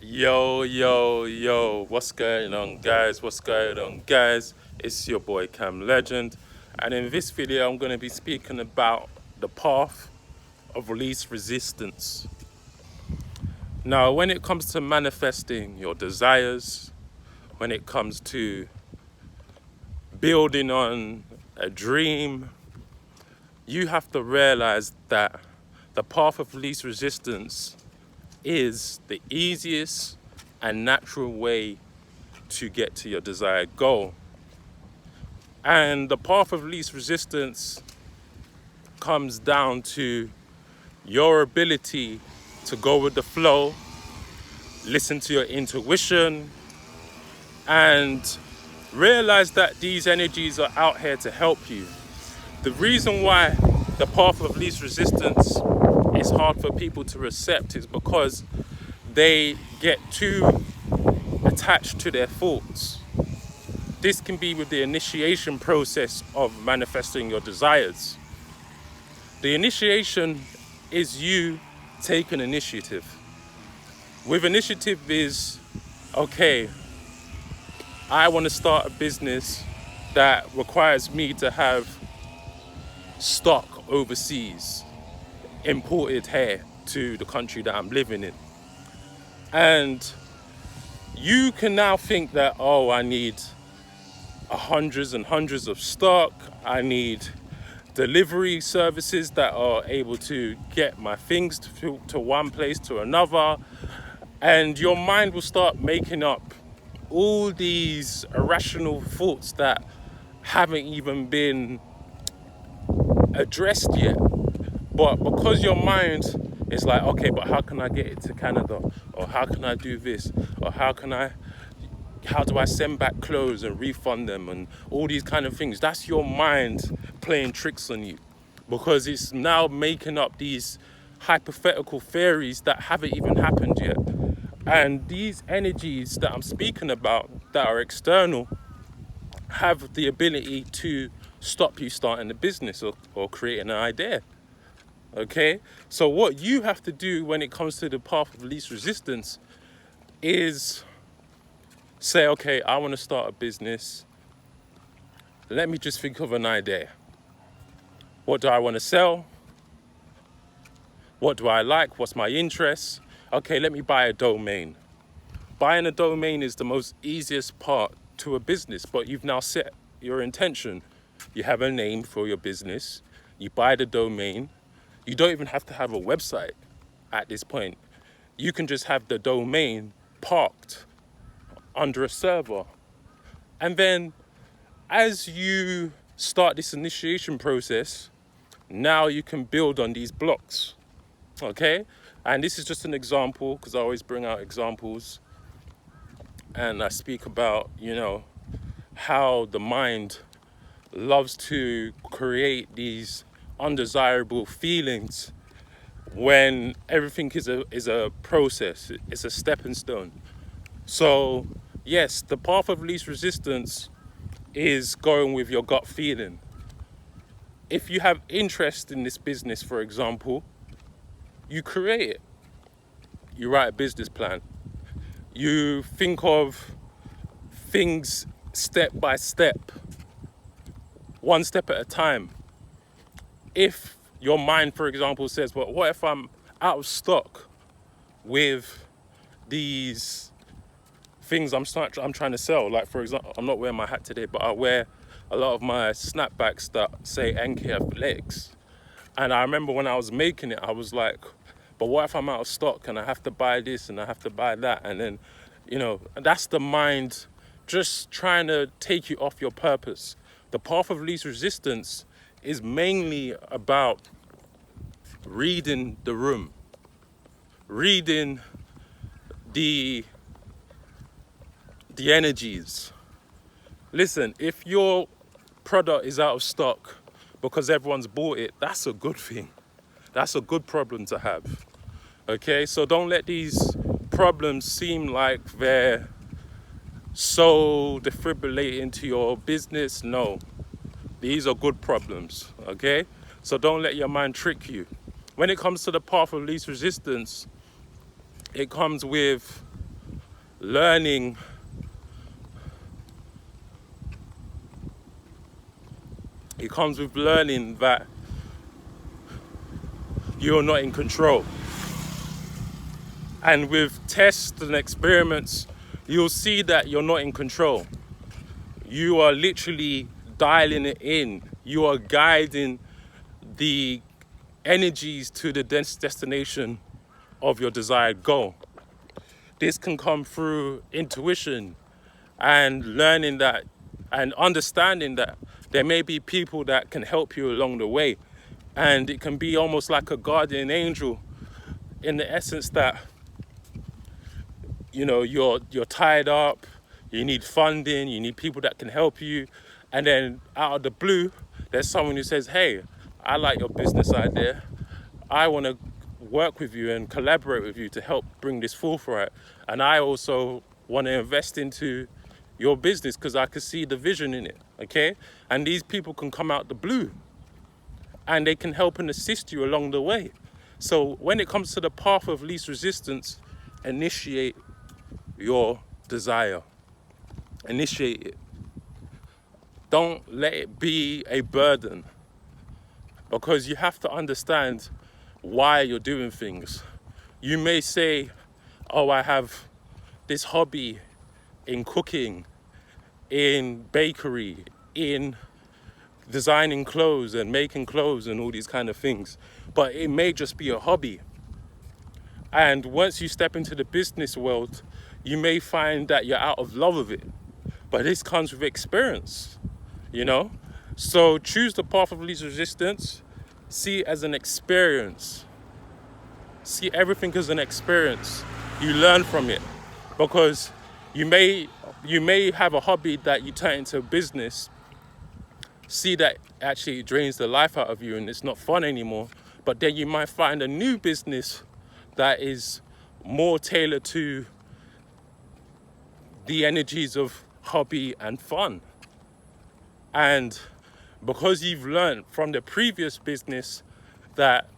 Yo, what's going on, guys? It's your boy Cam Legend, and in this video, I'm going to be speaking about the path of least resistance. Now, when it comes to manifesting your desires, when it comes to building on a dream, you have to realize that the path of least resistance is the easiest and natural way to get to your desired goal. And the path of least resistance comes down to your ability to go with the flow, listen to your intuition, and realize that these energies are out here to help you. The reason why the path of least resistance is hard for people to accept is because they get too attached to their thoughts. This can be with the initiation process of manifesting your desires. The initiation is you taking initiative. With initiative is, okay, I want to start a business that requires me to have stock overseas, imported here to the country that I'm living in. And you can now think that, oh, I need hundreds and hundreds of stock. I need delivery services that are able to get my things to one place to another. And your mind will start making up all these irrational thoughts that haven't even been addressed yet. But because your mind is like, okay, but how can I get it to Canada? Or how can I do this? Or how do I send back clothes and refund them and all these kind of things? That's your mind playing tricks on you, because it's now making up these hypothetical theories that haven't even happened yet. And these energies that I'm speaking about that are external have the ability to stop you starting a business or creating an idea. Okay? So what you have to do when it comes to the path of least resistance is say, okay, I want to start a business. Let me just think of an idea. What do I want to sell? What do I like? What's my interest? Okay, let me buy a domain. Buying a domain is the most easiest part to a business, but you've now set your intention. You have a name for your business. You buy the domain. You don't even have to have a website at this point. You can just have the domain parked under a server. And then as you start this initiation process, now you can build on these blocks. Okay? And this is just an example, because I always bring out examples. And I speak about, how the mind loves to create these undesirable feelings when everything is a process. It's a stepping stone. So, yes, the path of least resistance is going with your gut feeling. If you have interest in this business, for example, you create it. You write a business plan. You think of things step by step, one step at a time. If your mind, for example, says, well, what if I'm out of stock with these things I'm trying to sell? Like, for example, I'm not wearing my hat today, but I wear a lot of my snapbacks that say NK Athletics. And I remember when I was making it, I was like, but what if I'm out of stock and I have to buy this and I have to buy that? And then, that's the mind just trying to take you off your purpose. The path of least resistance is mainly about reading the room, reading the energies. Listen, if your product is out of stock because everyone's bought it, that's a good thing. That's a good problem to have. Okay, so don't let these problems seem like they're so defibrillating to your business. No, these are good problems. Okay, so don't let your mind trick you. When it comes to the path of least resistance, it comes with learning it comes with learning that you're not in control. And with tests and experiments, you'll see that you're not in control. You are literally dialing it in. You are guiding the energies to the destination of your desired goal. This can come through intuition and learning that and understanding that there may be people that can help you along the way. And it can be almost like a guardian angel in the essence that, you know, you're tied up, you need funding, you need people that can help you. And then out of the blue, there's someone who says, hey, I like your business idea. I want to work with you and collaborate with you to help bring this forthright. And I also want to invest into your business because I can see the vision in it, okay? And these people can come out the blue and they can help and assist you along the way. So when it comes to the path of least resistance, initiate your desire. Initiate it. Don't let it be a burden, because you have to understand why you're doing things. You may say, oh, I have this hobby in cooking, in bakery, in designing clothes and making clothes and all these kind of things. But it may just be a hobby. And once you step into the business world, you may find that you're out of love with it. But this comes with experience, you know? So choose the path of least resistance. See it as an experience. See everything as an experience. You learn from it. Because you may have a hobby that you turn into a business, see that actually it drains the life out of you and it's not fun anymore. But then you might find a new business that is more tailored to the energies of hobby and fun. And because you've learned from the previous business that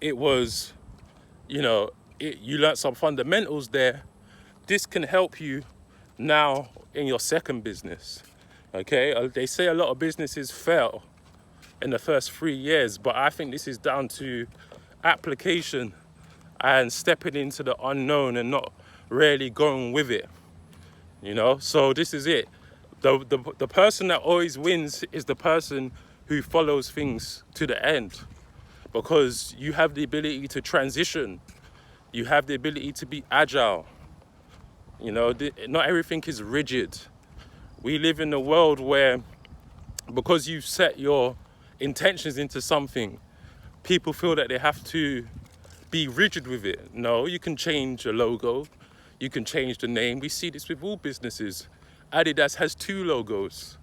it was, you know, you learned some fundamentals there, this can help you now in your second business, okay? They say a lot of businesses fail in the first 3 years, but I think this is down to application and stepping into the unknown and not really going with it, you know? So this is it. The person that always wins is the person who follows things to the end, because you have the ability to transition. You have the ability to be agile. You know, not everything is rigid. We live in a world where, because you've set your intentions into something, people feel that they have to be rigid with it. No, you can change a logo. You can change the name. We see this with all businesses. Adidas has 2 logos.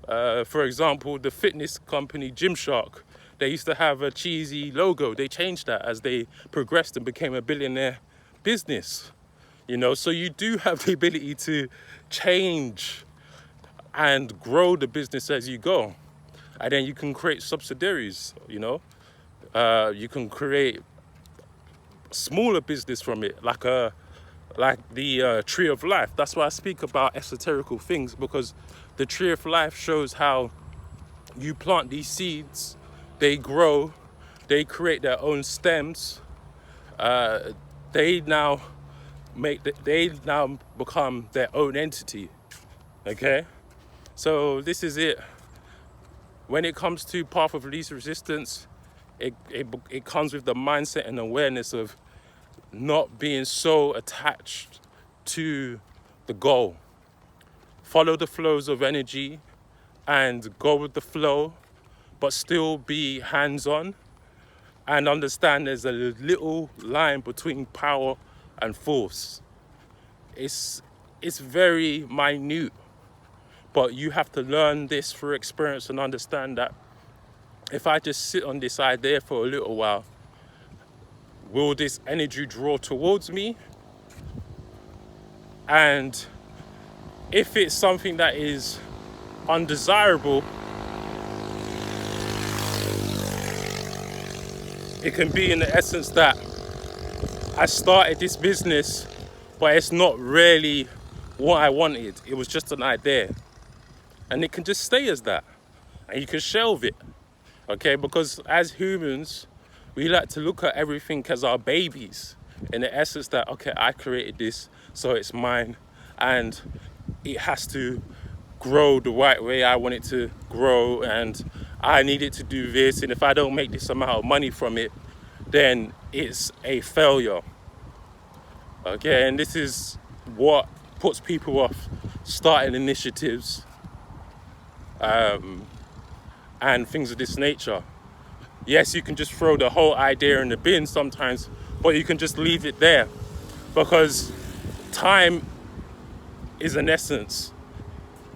For example, the fitness company Gymshark, they used to have a cheesy logo. They changed that as they progressed and became a billionaire business. You know, so you do have the ability to change and grow the business as you go. And then you can create subsidiaries, you know. You can create smaller business from it, like the tree of life. That's why I speak about esoterical things, because the tree of life shows how you plant these seeds, they grow, they create their own stems, they now become their own entity. Okay, so this is it. When it comes to path of least resistance, it comes with the mindset and awareness of not being so attached to the goal. Follow the flows of energy and go with the flow, but still be hands-on and understand there's a little line between power and force. It's very minute, but you have to learn this through experience and understand that if I just sit on this idea for a little while, will this energy draw towards me? And if it's something that is undesirable, it can be in the essence that I started this business but it's not really what I wanted. It was just an idea. And it can just stay as that. And you can shelve it, okay? Because as humans, we like to look at everything as our babies, in the essence that, okay, I created this, so it's mine, and it has to grow the right way I want it to grow, and I need it to do this, and if I don't make this amount of money from it, then it's a failure. Okay, and this is what puts people off starting initiatives and things of this nature. Yes, you can just throw the whole idea in the bin sometimes, but you can just leave it there, because time is an essence.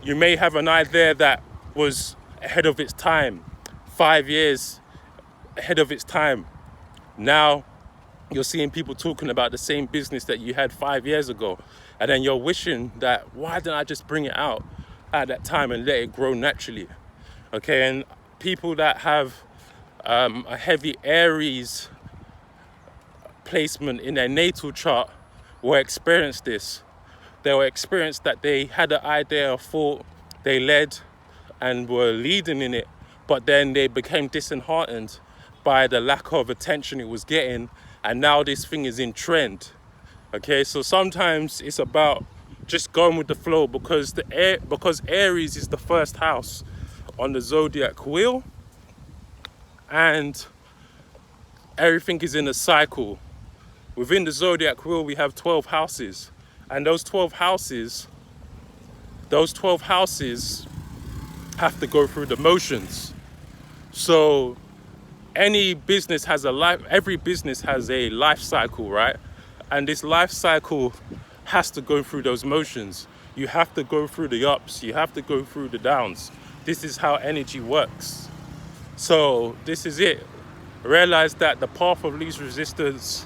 You may have an idea that was ahead of its time, 5 years ahead of its time. Now you're seeing people talking about the same business that you had 5 years ago, and then you're wishing that, why didn't I just bring it out at that time and let it grow naturally? Okay, and people that have a heavy Aries placement in their natal chart will experience this. They will experience that they had an idea or thought, they led and were leading in it, but then they became disheartened by the lack of attention it was getting, and now this thing is in trend. Okay, so sometimes it's about just going with the flow, because Aries is the first house on the zodiac wheel, and everything is in a cycle. Within the zodiac wheel, we have 12 houses, and those 12 houses have to go through the motions. So any business has a life, every business has a life cycle, right? And this life cycle has to go through those motions. You have to go through the ups, you have to go through the downs. This is how energy works. So this is it. Realize that the path of least resistance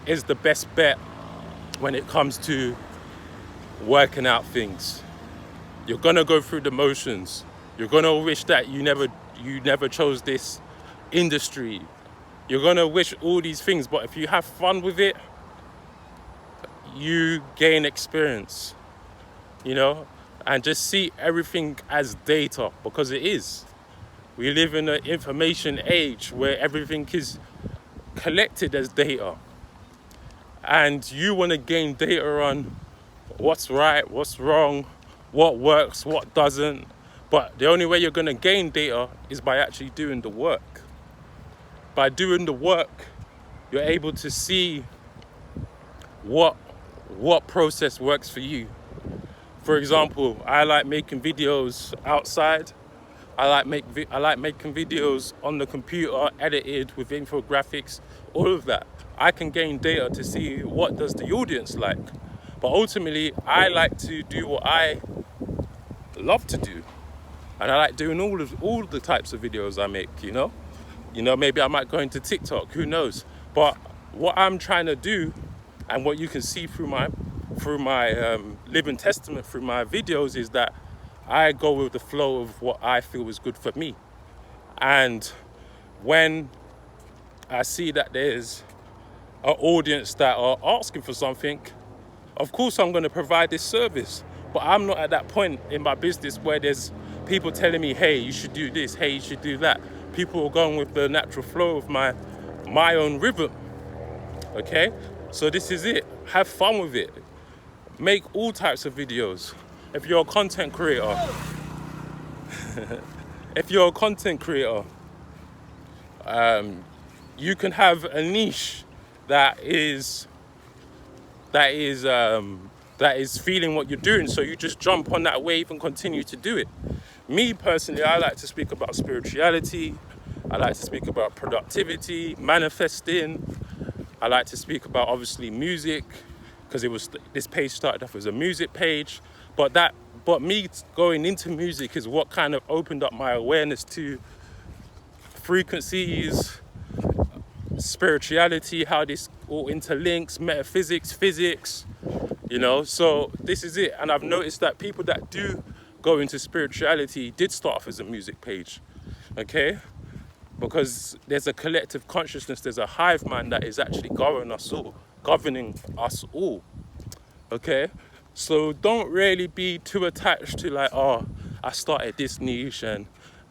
is the best bet when it comes to working out things. You're gonna go through the motions. You're gonna wish that you never chose this industry. You're gonna wish all these things, but if you have fun with it, you gain experience, you know, and just see everything as data, because it is. We live in an information age where everything is collected as data, and you want to gain data on what's right, what's wrong, what works, what doesn't. But the only way you're going to gain data is by actually doing the work. By doing the work, you're able to see what process works for you. For example, I like making videos outside. I like making videos on the computer, edited with infographics, all of that. I can gain data to see what does the audience like. But ultimately, I like to do what I love to do. And I like doing all the types of videos I make, you know? Maybe I might go into TikTok, who knows? But what I'm trying to do, and what you can see through my living testament, through my videos, is that I go with the flow of what I feel is good for me. And when I see that there's an audience that are asking for something, of course I'm going to provide this service. But I'm not at that point in my business where there's people telling me, hey, you should do this, hey, you should do that. People are going with the natural flow of my own rhythm. Okay? So this is it. Have fun with it. Make all types of videos. If you're a content creator, you can have a niche that is feeling what you're doing, so you just jump on that wave and continue to do it. Me personally, I like to speak about spirituality. I like to speak about productivity, manifesting. I like to speak about, obviously, music, because this page started off as a music page. But me going into music is what kind of opened up my awareness to frequencies, spirituality, how this all interlinks, metaphysics, physics, you know. So this is it. And I've noticed that people that do go into spirituality did start off as a music page, okay? Because there's a collective consciousness, there's a hive mind that is actually governing us all. okay? So don't really be too attached to like, oh, I started this niche and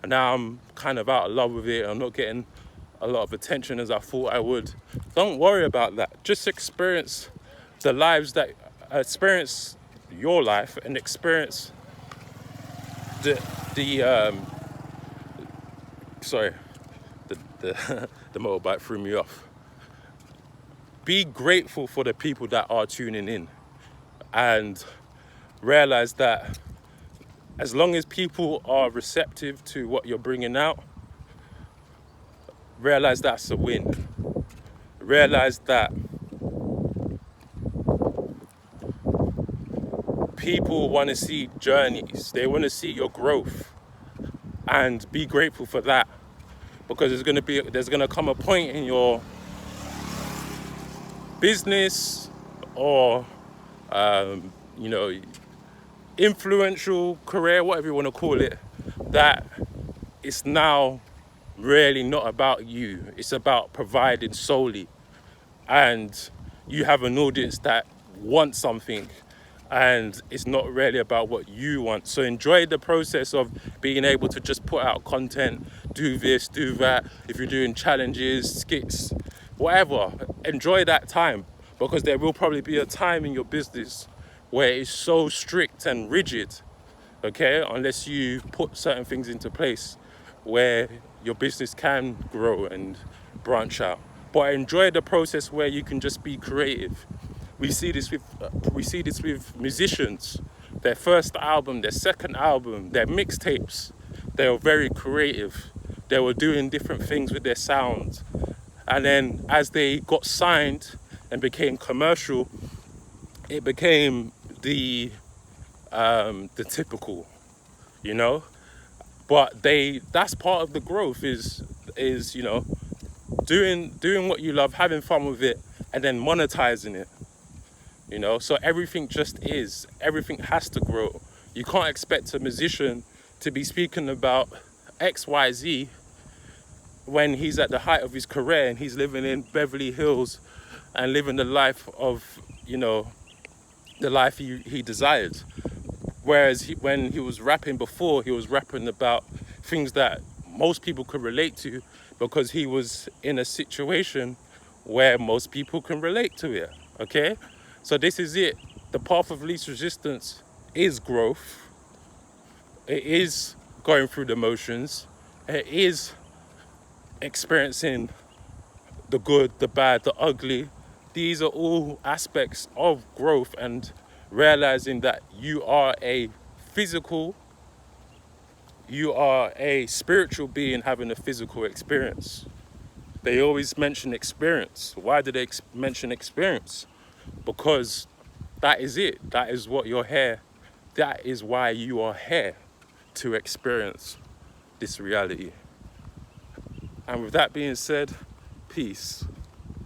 now I'm kind of out of love with it. I'm not getting a lot of attention as I thought I would. Don't worry about that. Just experience the lives that, experience your life and experience the sorry, the the motorbike threw me off. Be grateful for the people that are tuning in and realize that as long as people are receptive to what you're bringing out, realize that's a win. Realize that people want to see journeys, they want to see your growth, and be grateful for that, because there's gonna come a point in your business or you know, influential career, whatever you want to call it, that it's now really not about you. It's about providing solely, and you have an audience that wants something, and it's not really about what you want. So enjoy the process of being able to just put out content, do this, do that. If you're doing challenges, skits, whatever, enjoy that time, because there will probably be a time in your business where it's so strict and rigid, okay, unless you put certain things into place where your business can grow and branch out. But enjoy the process where you can just be creative. We see this with musicians. Their first album, their second album, their mixtapes, they were very creative. They were doing different things with their sound. And then as they got signed and became commercial, it became the typical, you know. But that's part of the growth is you know, doing what you love, having fun with it, and then monetizing it, you know. So everything has to grow. You can't expect a musician to be speaking about XYZ when he's at the height of his career and he's living in Beverly Hills and living the life of, you know, the life he desired. Whereas when he was rapping before, he was rapping about things that most people could relate to, because he was in a situation where most people can relate to it, okay? So this is it. The path of least resistance is growth. It is going through the motions. It is experiencing the good, the bad, the ugly. These are all aspects of growth, and realizing that you are a spiritual being having a physical experience. They always mention experience. Why do they mention experience? Because that is it. That is what you're here. That is why you are here, to experience this reality. And with that being said, peace.